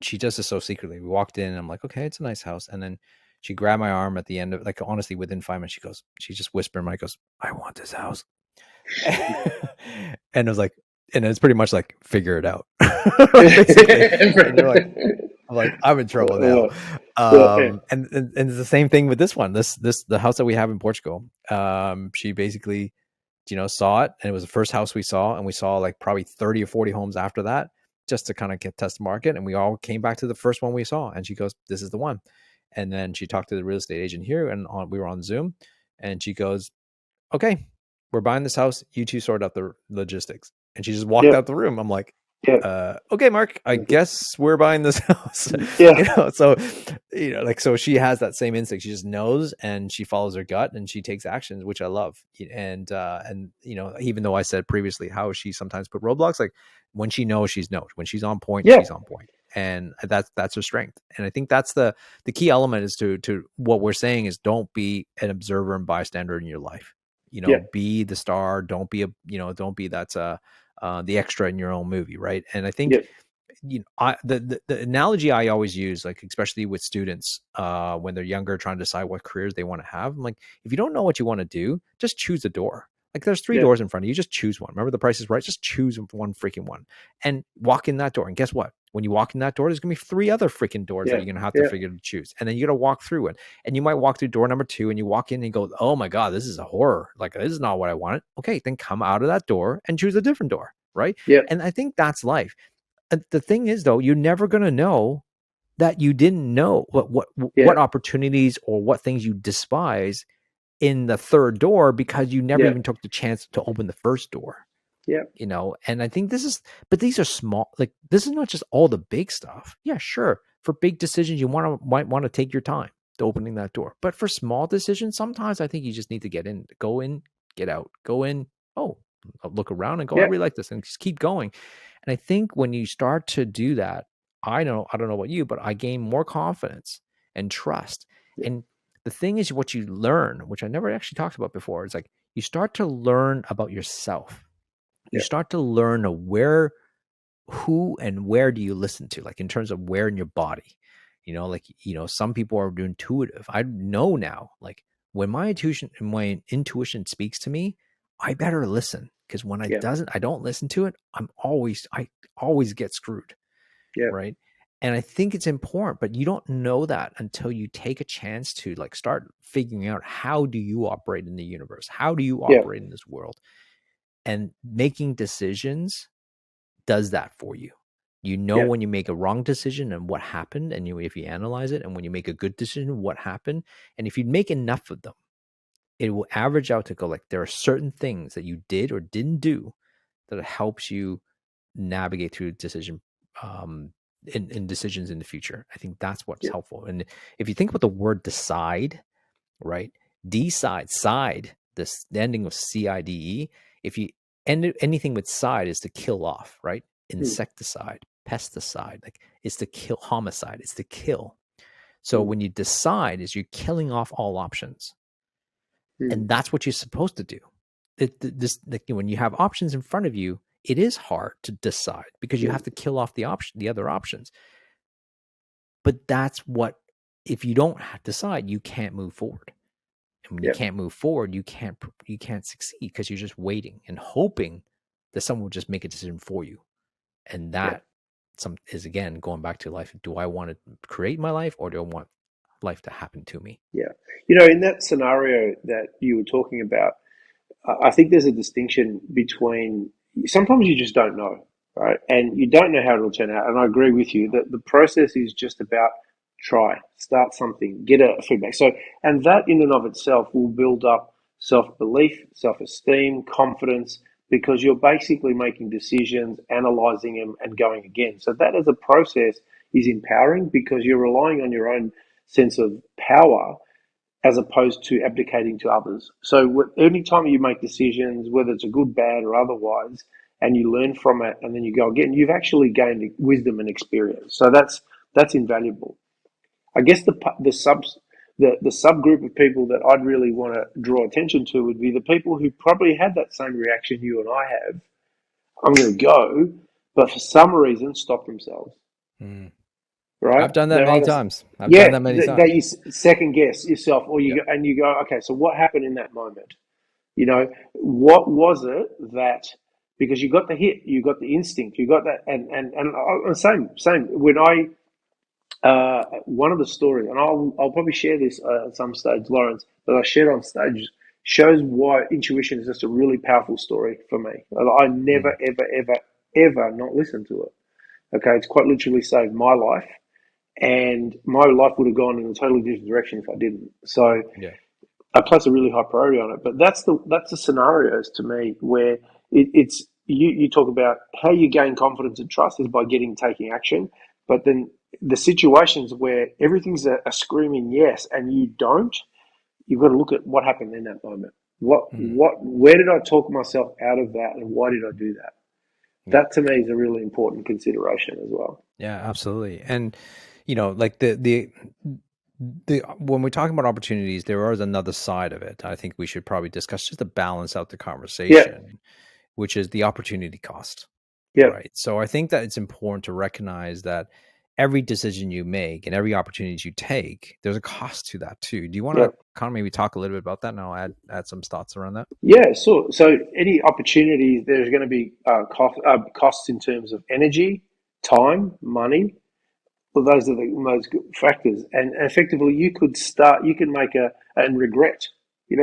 she does this so secretly. We walked in, and I'm like, okay, it's a nice house. And then she grabbed my arm at the end of, like, honestly, within 5 minutes, she just whispered in my, goes, I want this house. And I was like, and it's pretty much like, figure it out. basically. And they're like, I'm in trouble now. And it's the same thing with this one. The house that we have in Portugal. She basically, saw it, and it was the first house we saw, and we saw like probably 30 or 40 homes after that, just to kind of test the market. And we all came back to the first one we saw, and she goes, "This is the one." And then she talked to the real estate agent here, and we were on Zoom, and she goes, "Okay, we're buying this house. You two sort out the logistics." And she just walked out the room. I'm like, okay, Mark, I guess we're buying this house. So she has that same instinct. She just knows, and she follows her gut, and she takes actions, which I love. And even though I said previously how she sometimes put roadblocks, like when she knows, when she's on point, she's on point. And that's her strength. And I think that's the key element is to what we're saying is, don't be an observer and bystander in your life. Be the star. Don't be the extra in your own movie, right? And I think the analogy I always use, like especially with students when they're younger, trying to decide what careers they want to have. I'm like, if you don't know what you want to do, just choose a door. Like there's 3 doors in front of you, just choose one. Remember, The Price is Right. Just choose one freaking one and walk in that door. And guess what? When you walk in that door, there's gonna be 3 other freaking doors that you're gonna have to figure to choose. And then you gotta walk through it. And you might walk through door number 2, and you walk in and you go, "Oh my God, this is a horror. Like this is not what I wanted." Okay, then come out of that door and choose a different door, right? And I think that's life. The thing is, though, you're never gonna know that you didn't know what opportunities or what things you despise in the third door, because you never even took the chance to open the first door. And I think but these are small, like this is not just all the big stuff. Yeah, sure. For big decisions, you might want to take your time to opening that door. But for small decisions, sometimes I think you just need to go in, get out, go in. Oh, I'll look around and go, I really like this, and just keep going. And I think when you start to do that, I don't know about you, but I gain more confidence and trust. And the thing is, what you learn, which I never actually talked about before, is like you start to learn about yourself. You start to learn who and where do you listen to, like in terms of where in your body, some people are intuitive. I know now, like when my intuition speaks to me, I better listen, because when I don't listen to it, I always get screwed. Right. And I think it's important, but you don't know that until you take a chance to like start figuring out, how do you operate in the universe? How do you operate in this world? And making decisions does that for you. When you make a wrong decision and what happened, and if you analyze it, and when you make a good decision, what happened. And if you make enough of them, it will average out to go like, there are certain things that you did or didn't do that helps you navigate through decision in decisions in the future. I think that's what's helpful. And if you think about the word decide, right? Decide, side, the ending of CIDE. If you end anything with side, is to kill off, right? Insecticide, pesticide, like it's to kill. Homicide, it's to kill. So when you decide, is you're killing off all options. And that's what you're supposed to do. When you have options in front of you, it is hard to decide, because you have to kill off the other options. But that's what, if you don't decide, you can't move forward. And when you can't move forward, you can't succeed, because you're just waiting and hoping that someone will just make a decision for you. And that is, again, going back to life. Do I want to create my life, or do I want life to happen to me? Yeah. In that scenario that you were talking about, I think there's a distinction between, sometimes you just don't know, right? And you don't know how it'll turn out. And I agree with you that the process is just about start something, get a feedback. So, and that in and of itself will build up self-belief, self-esteem, confidence, because you're basically making decisions, analyzing them, and going again. So that as a process is empowering, because you're relying on your own sense of power as opposed to abdicating to others. So anytime you make decisions, whether it's a good, bad, or otherwise, and you learn from it, and then you go again, you've actually gained wisdom and experience. So that's invaluable. I guess the subgroup of people that I'd really want to draw attention to would be the people who probably had that same reaction you and I have. I'm going to go, but for some reason stop themselves. Right? I've done that many times. That you second guess yourself, or you go, and you go, okay, so what happened in that moment? What was it that because you got the hit, you got the instinct, you got that, and same. When I one of the stories, and I'll probably share this at some stage, Lawrence, that I shared on stage shows why intuition is just a really powerful story for me. I never, ever not listened to it. Okay, it's quite literally saved my life, and my life would have gone in a totally different direction if I didn't. So Yeah. I place a really high priority on it. But that's the scenarios to me where it's you talk about how you gain confidence and trust is by taking action, but then the situations where everything's a screaming yes and you don't, you've got to look at what happened in that moment. Where did I talk myself out of that, and why did I do that? Yeah. That to me is a really important consideration as well. Yeah, absolutely. And like the when we're talking about opportunities, there is another side of it. I think we should probably discuss just to balance out the Yeah, conversation, which is the opportunity cost. yeah, Right. So I think that it's important to recognize that every decision you make and every opportunity you take, there's a cost to that too. Do you want yeah. to kind of maybe talk a little bit about that? And I'll add some thoughts around that. Yeah, so any opportunity, there's going to be costs in terms of energy, time, money. Well, those are the most factors, and effectively, you can make and regret.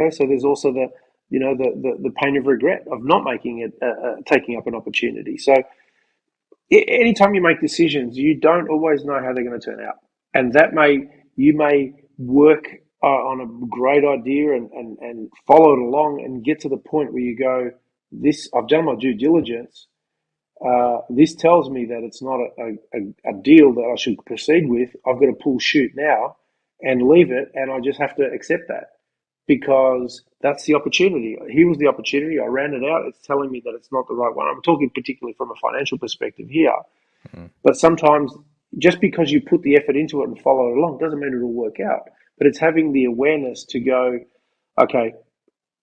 So there's also the pain of regret of not making it, taking up an opportunity. So anytime you make decisions, you don't always know how they're going to turn out, and you may work on a great idea and follow it along and get to the point where you go, this I've done my due diligence. This tells me that it's not a deal that I should proceed with. I've got to pull shoot now and leave it, and I just have to accept that because that's the opportunity. Here was the opportunity. I ran it out. It's telling me that it's not the right one. I'm talking particularly from a financial perspective here, Mhm. but sometimes just because you put the effort into it and follow it along doesn't mean it'll work out. But it's having the awareness to go, okay,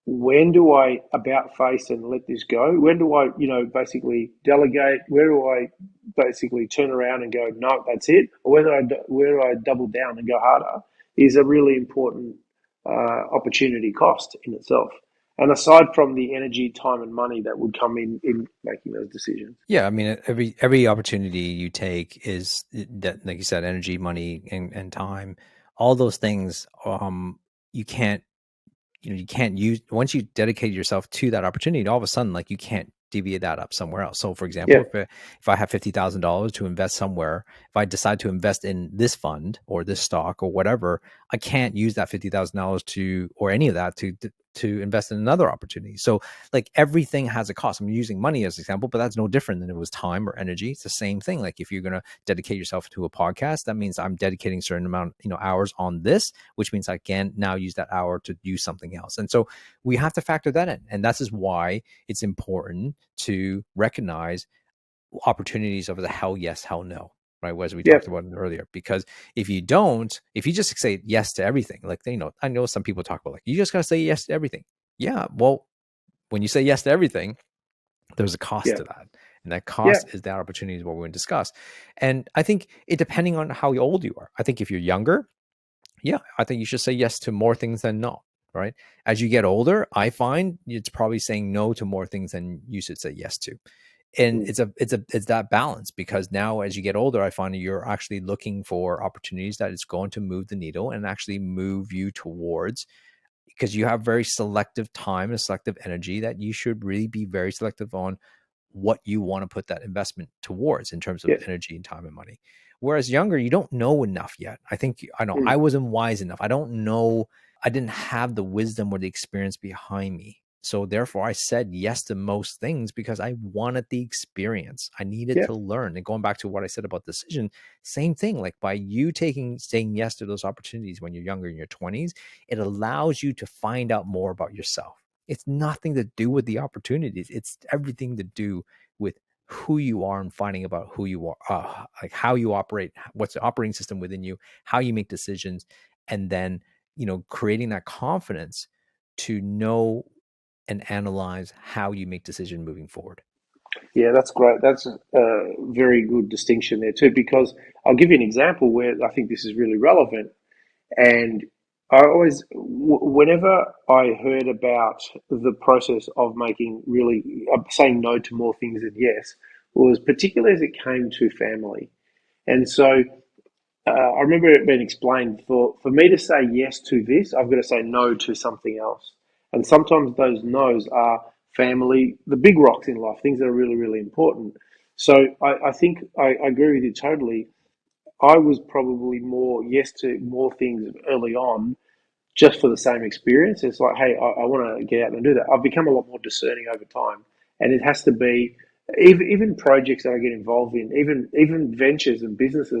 when do I about face and let this go? When do I, basically delegate? Where do I basically turn around and go, no, that's it? Or where do I double down and go harder is a really important opportunity cost in itself. And aside from the energy, time, and money that would come in making those decisions. Yeah, I mean, every opportunity you take is that, like you said, energy, money, and time. All those things, you can't you can't use once you dedicate yourself to that opportunity, all of a sudden, like you can't deviate that up somewhere else. So for example, Yeah, if I have $50,000 to invest somewhere, if I decide to invest in this fund or this stock or whatever, I can't use that $50,000 or any of that to invest in another opportunity. So like everything has a cost. I'm using money as an example, but that's no different than it was time or energy. It's the same thing. Like if you're going to dedicate yourself to a podcast, that means I'm dedicating a certain amount, hours on this, which means I can now use that hour to use something else. And so we have to factor that in. And this is why it's important to recognize opportunities of the hell yes, hell no, right? As we yeah, talked about earlier, because if you just say yes to everything, like, I know some people talk about like, you just got to say yes to everything. Yeah. Well, when you say yes to everything, there's a cost yeah, to that. And that yeah, cost is that opportunity is what we're going to discuss. And I think it depending on how old you are, I think if you're younger, yeah, I think you should say yes to more things than no, right? As you get older, I find it's probably saying no to more things than you should say yes to. And mm, it's that balance, because now as you get older, I find you're actually looking for opportunities that is going to move the needle and actually move you towards, because you have very selective time and selective energy, that you should really be very selective on what you want to put that investment towards in terms of yeah, energy and time and money. Whereas younger, you don't know enough yet. I think I know mm, I wasn't wise enough. I don't know. I didn't have the wisdom or the experience behind me. So therefore I said yes to most things because I wanted the experience. I needed yeah, to learn. And going back to what I said about decision, same thing. Like by you saying yes to those opportunities when you're younger in your 20s, it allows you to find out more about yourself. It's nothing to do with the opportunities. It's everything to do with who you are and finding about who you are, like how you operate, what's the operating system within you, how you make decisions, and then, creating that confidence to know and analyze how you make decision moving forward. yeah. That's great. That's a very good distinction there too, because I'll give you an example where I think this is really relevant. And I always, whenever I heard about the process of making really saying no to more things than yes, was particularly as it came to family. And so I remember it being explained for me to say yes to this, I've got to say no to something else. And sometimes those no's are family, the big rocks in life, things that are really, really important. So I think I agree with you totally. I was probably more yes to more things early on just for the same experience. It's like, hey, I want to get out and do that. I've become a lot more discerning over time, and it has to be even projects that I get involved in, even ventures and businesses.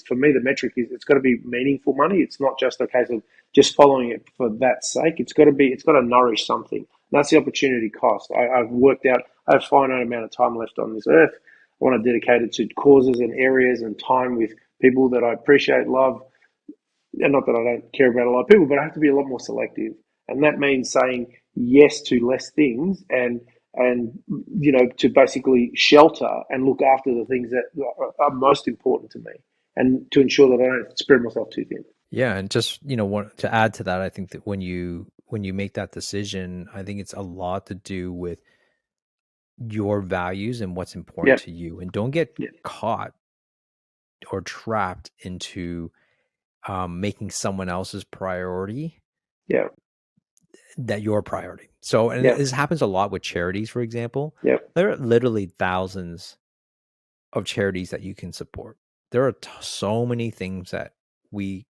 For me, the metric is it's got to be meaningful money. It's not just a case of just following it for that sake. It's got to nourish something. And that's the opportunity cost. I've worked out. I have a finite amount of time left on this earth. I want to dedicate it to causes and areas and time with people that I appreciate, love, and not that I don't care about a lot of people, but I have to be a lot more selective, and that means saying yes to less things, and to basically shelter and look after the things that are most important to me, and to ensure that I don't spread myself too thin. Yeah, and just to add to that, I think that when you make that decision, I think it's a lot to do with your values and what's important Yep. to you, and don't get Yep. caught or trapped into making someone else's priority Yeah. that your priority. So, and Yep. this happens a lot with charities, for example. Yep. There are literally thousands of charities that you can support. There are so many things that we,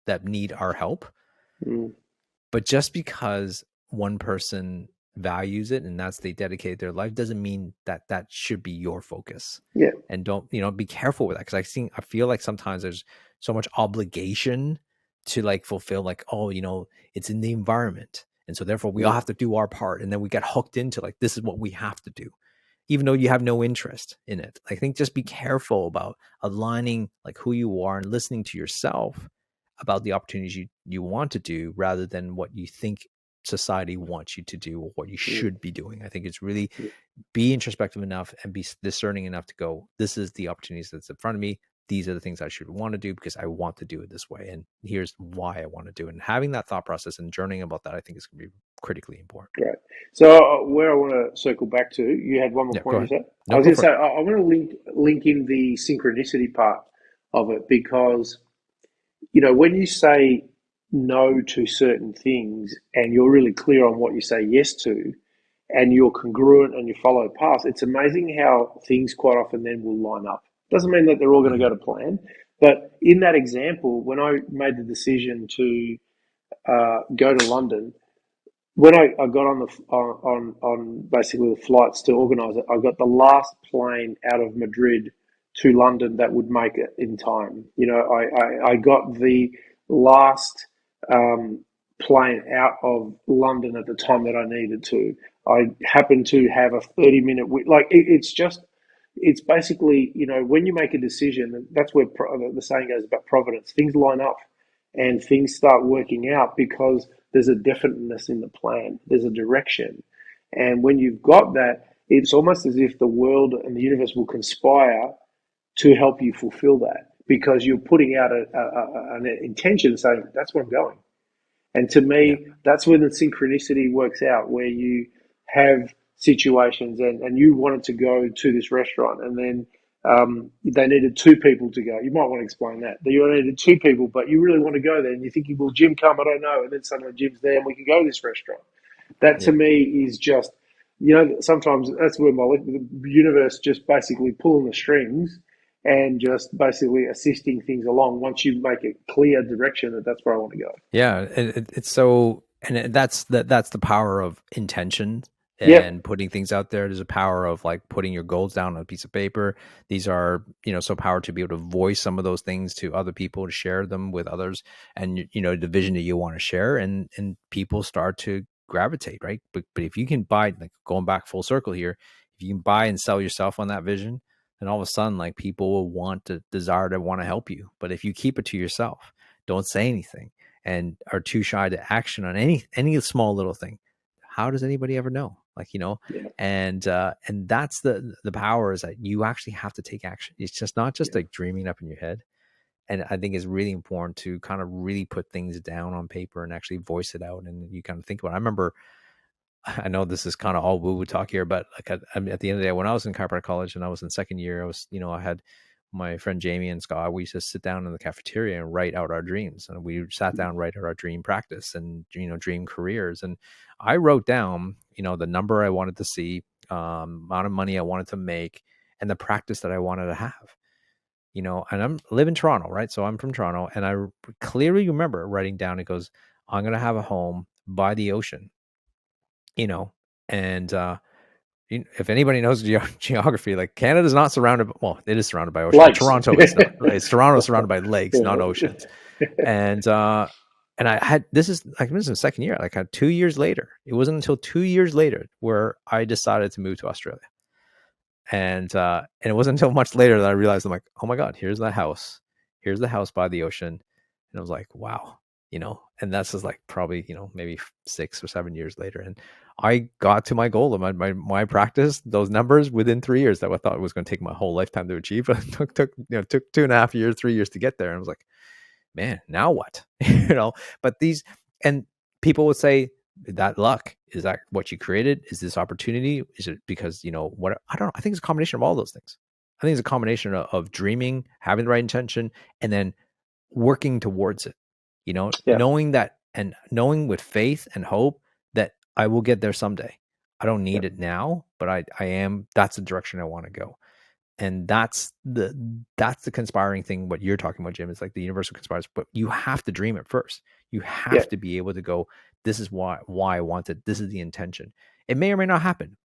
that need our help. Mm. But just because one person values it and they dedicate their life doesn't mean that that should be your focus. Yeah. And don't, be careful with that. Cause I feel like sometimes there's so much obligation to like fulfill, like, oh, it's in the environment. And so therefore we all have to do our part. And then we get hooked into like, this is what we have to do, even though you have no interest in it. I think just be careful about aligning like who you are and listening to yourself about the opportunities you want to do rather than what you think society wants you to do or what you should be doing. I think it's really be introspective enough and be discerning enough to go, this is the opportunities that's in front of me. These are the things I should want to do because I want to do it this way. And here's why I want to do it. And having that thought process and journaling about that, I think is going to be critically important. Great. So where I want to circle back to, you had one more Yeah, go point you ahead. said? I No, was go going to for say, it. I want to link in the synchronicity part of it, because when you say no to certain things and you're really clear on what you say yes to, and you're congruent and you follow paths, it's amazing how things quite often then will line up. Doesn't mean that they're all going to go to plan, but in that example, when I made the decision to go to London, when I got on the on basically the flights to organise it, I got the last plane out of Madrid to London that would make it in time. I got the last plane out of London at the time that I needed to. I happened to have a 30-minute it's basically, when you make a decision, that's where the saying goes about providence. Things line up and things start working out because there's a definiteness in the plan, there's a direction. And when you've got that, it's almost as if the world and the universe will conspire to help you fulfill that, because you're putting out an intention saying, that's where I'm going. And to me, that's when the synchronicity works out, where you have situations and you wanted to go to this restaurant, and then they needed two people to go. You might want to explain that. You needed two people, but you really want to go there, and you're thinking, will Jim come? I don't know. And then suddenly Jim's there and we can go to this restaurant. That to me is just, sometimes that's where the universe just basically pulling the strings and just basically assisting things along once you make a clear direction that that's where I want to go. Yeah, it's so, and that's the power of intention and Yep. putting things out there. There's a power of like putting your goals down on a piece of paper. These are, so power to be able to voice some of those things to other people, to share them with others, and the vision that you want to share, and people start to gravitate, right? But if you can buy, like going back full circle here, if you can buy and sell yourself on that vision, then all of a sudden, like people will want to desire to want to help you. But if you keep it to yourself, don't say anything, and are too shy to action on any small little thing, how does anybody ever know? Like, Yeah. and that's the power, is that you actually have to take action. It's just not just like dreaming up in your head. And I think it's really important to kind of really put things down on paper and actually voice it out. And you kind of think about it. I remember, I know this is kind of all woo-woo talk here, but like at the end of the day, when I was in chiropractic college and I was in second year, I had my friend Jamie and Scott, we used to sit down in the cafeteria and write out our dreams. And we sat down, write out our dream practice and, dream careers. And I wrote down, the number I wanted to see, amount of money I wanted to make, and the practice that I wanted to have. And live in Toronto, right? So I'm from Toronto, and I clearly remember writing down, it goes, I'm going to have a home by the ocean, and if anybody knows geography, like Canada's not surrounded, well, it is surrounded by ocean. Lakes. Toronto is not. It's Toronto surrounded by lakes, not oceans. And I had, this is the second year, like 2 years later. It wasn't until 2 years later where I decided to move to Australia. And it wasn't until much later that I realized, I'm like, oh my God, here's the house by the ocean. And I was like, wow, and that's just like probably, maybe 6 or 7 years later. And I got to my goal of my practice, those numbers, within 3 years that I thought it was going to take my whole lifetime to achieve. It took 2.5 years, 3 years to get there. And I was like, man, now what? But and people would say, that luck, is that what you created? Is this opportunity? Is it because, what? I don't know. I think it's a combination of all those things. I think it's a combination of dreaming, having the right intention, and then working towards it, knowing that, and knowing with faith and hope that I will get there someday. I don't need it now, but I am, that's the direction I want to go. And that's the conspiring thing. What you're talking about, Jim, is like the universal conspires, but you have to dream it first. You have to be able to go, this is why I want it. This is the intention. It may or may not happen,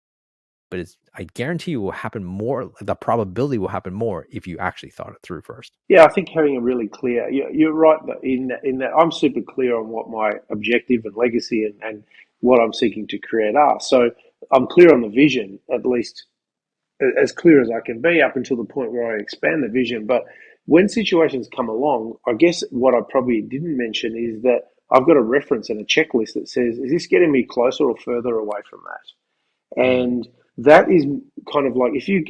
but I guarantee you will happen more. The probability will happen more if you actually thought it through first. Yeah, I think having a really clear, you're right in that I'm super clear on what my objective and legacy and what I'm seeking to create are. So I'm clear on the vision, at least as clear as I can be, up until the point where I expand the vision. But when situations come along, I guess what I probably didn't mention is that I've got a reference and a checklist that says, is this getting me closer or further away from that? And that is kind of like, if you've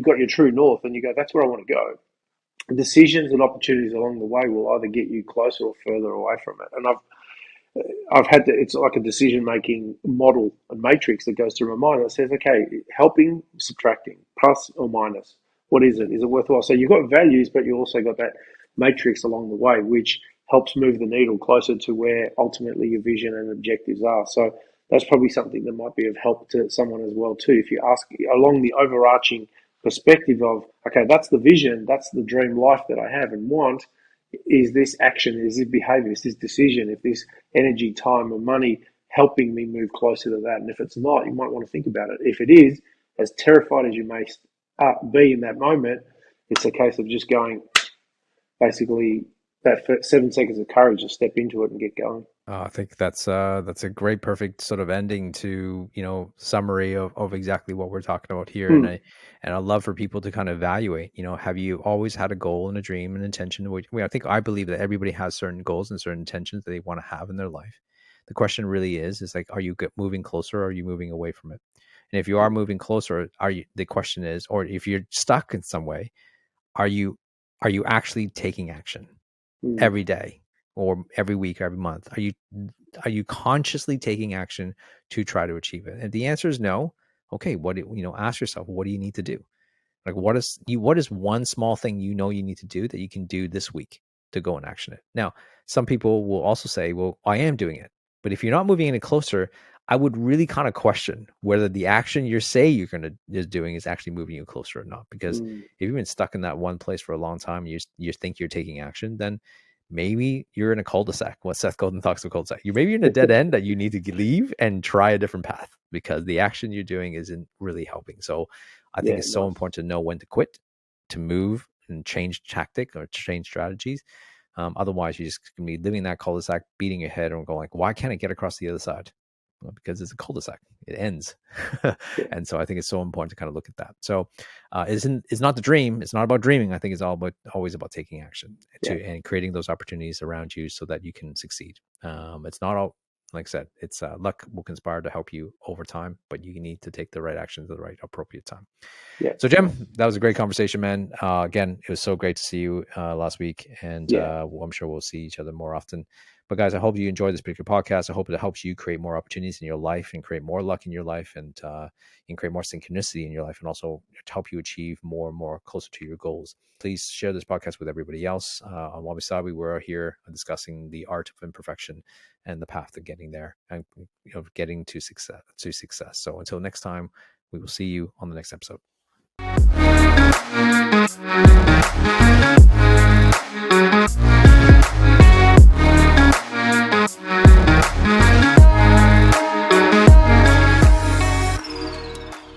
got your true north and you go, that's where I want to go. Decisions and opportunities along the way will either get you closer or further away from it. And I've had to, it's like a decision-making model and matrix that goes through my mind that says, okay, helping, subtracting, plus or minus. What is it? Is it worthwhile? So you've got values, but you also got that matrix along the way, which helps move the needle closer to where ultimately your vision and objectives are. So that's probably something that might be of help to someone as well too. If you ask along the overarching perspective of, okay, that's the vision, that's the dream life that I have and want, is this action, is this behavior, is this decision, if this energy, time or money helping me move closer to that? And if it's not, you might want to think about it. If it is, as terrified as you may be in that moment, it's a case of just going, basically, that 7 seconds of courage to step into it and get going. I think that's a great, perfect sort of ending to, summary of exactly what we're talking about here. And I'd love for people to kind of evaluate, have you always had a goal and a dream and intention? I believe that everybody has certain goals and certain intentions that they want to have in their life. The question really is like, are you moving closer or are you moving away from it? And if you are moving closer, the question is, or if you're stuck in some way, are you actually taking action every day? Or every week, or every month? Are you consciously taking action to try to achieve it? And if the answer is no, okay, ask yourself, what do you need to do? Like, what is one small thing you need to do that you can do this week to go and action it? Now, some people will also say, well, I am doing it. But if you're not moving any closer, I would really kind of question whether the action is doing is actually moving you closer or not. Because if you've been stuck in that one place for a long time, and you think you're taking action, then maybe you're in a cul-de-sac. What Seth Godin talks about cul-de-sac. Maybe you're in a dead end that you need to leave and try a different path because the action you're doing isn't really helping. So I think it's so important to know when to quit, to move and change tactic or change strategies. Otherwise, you're just going to be living in that cul-de-sac, beating your head and going like, why can't I get across the other side? Well, because it's a cul-de-sac, it ends. And so I think it's so important to kind of look at that. So it's not the dream. It's not about dreaming. I think it's always about taking action and creating those opportunities around you so that you can succeed. It's not all like I said, it's luck will conspire to help you over time, but you need to take the right actions at the right appropriate time. Yeah. So Jim, that was a great conversation, man. Again, it was so great to see you last week, and I'm sure we'll see each other more often. But guys, I hope you enjoyed this particular podcast. I hope it helps you create more opportunities in your life and create more luck in your life, and create more synchronicity in your life, and also to help you achieve more and more closer to your goals. Please share this podcast with everybody else. On Wabi Sabi, we're here discussing the art of imperfection and the path to getting there, and getting to success. So until next time, we will see you on the next episode.